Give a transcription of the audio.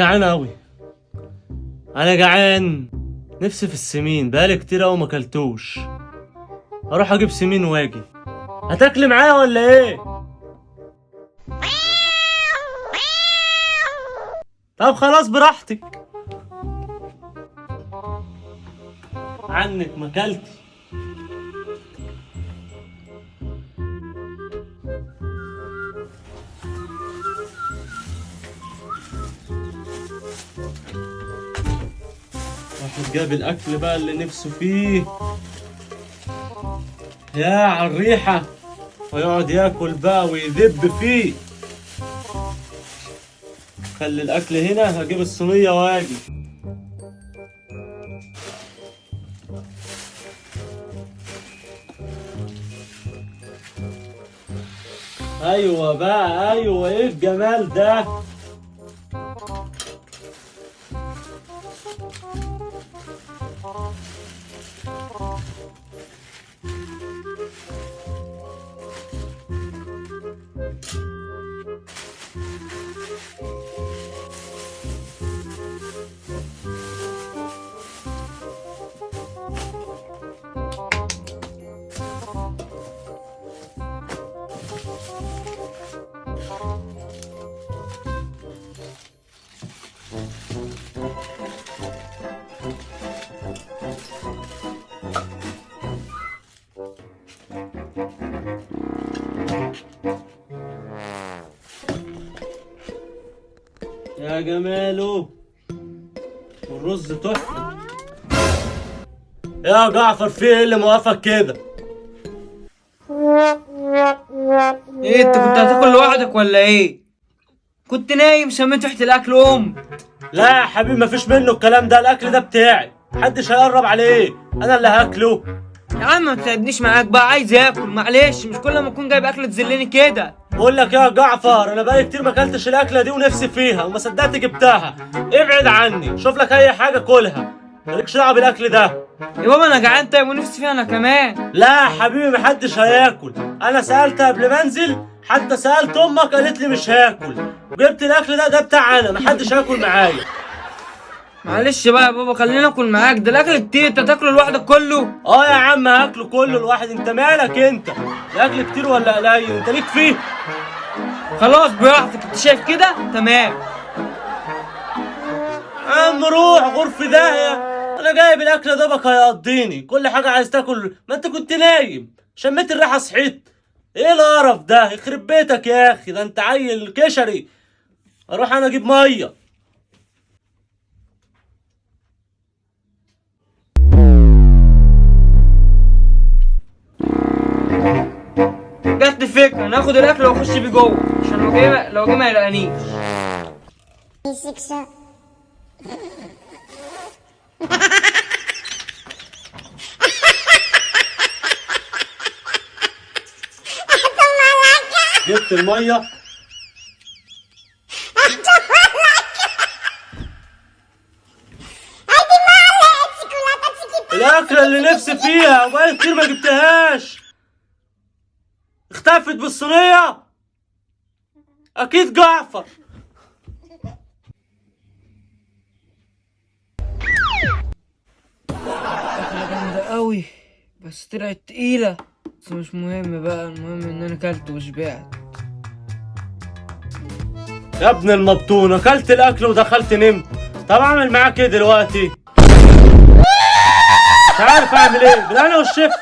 جعان اوي. انا جعان، نفسي في السمين، بقالي كتير اوي ماكلتوش. اروح اجيب سمين واجي. هتاكلي معايا ولا ايه؟ طب خلاص براحتك. عنك ماكلتي. واحد جاب الاكل بقى اللي نفسه فيه. يا عالريحة، ويقعد ياكل بقى ويذب فيه. خلي الاكل هنا، هجيب الصينية واجي. ايوه بقى، ايوه، ايه الجمال ده؟ يا جماله، والرز تحفة. يا جعفر، في ايه اللي موقفك كده؟ ايه انت كنت هتاكل لوحدك ولا ايه؟ كنت نايم شميت ريحة الاكل لا يا حبيبي، مفيش منه الكلام ده، الاكل ده بتاعي، محدش هيقرب عليه، انا اللي هاكله. يا عم ما تتعبنيش معاك بقى، عايز اكل معلش، مش كل ما اكون جايب اكل تذلني كده. بقول لك يا جعفر، انا بقالي كتير ما اكلتش الاكله دي ونفسي فيها وما صدقت جبتها. ابعد عني، شوف لك اي حاجه كلها، مالكش دعوه بالاكل ده. يا بابا انا جعان طيب ونفسي فيها انا كمان. لا يا حبيبي، محدش هياكل، انا سالت قبل ما انزل، حتى سالت امك قالت لي مش هاكل، وجبت الاكل ده بتاع انا، محدش هياكل معايا. معلش بقى يا بابا خليني اكل معاك، ده الاكل كتير، انت تاكله لوحدك كله؟ اه يا عم، هاكله كله لوحدي، انت مالك انت؟ الاكل كتير ولا قليل؟ انت ليك فيه؟ خلاص براحتك، انت شايف كده تمام. عم روح غرفة داهية، انا جايب الاكل ده بقى هيقضيني، كل حاجة عايز تاكل، ما انت كنت نايم، شميت الريحة صحيت. ايه القرف ده؟ يخرب بيتك يا اخي، ده انت عيل كشري. اروح انا اجيب مية. جت فكرة، ناخد الاكل واخش بيه جوه عشان لو جه ما يلاقينيش. جبت المية. الأكلة اللي نفسي فيها وبقالي كتير ما جبتهاش اختفت بالصينية. أكيد جعفر. أكلة جامدة قوي بس طلعت تقيلة، بس مش مهم بقى، المهم ان انا اكلت وشبعت. يا ابن المبطون، أكلت الأكل ودخلت نمت. طب أعمل معاك إيه دلوقتي؟ مش عارف أعمل إيه، بالأنا والشيف.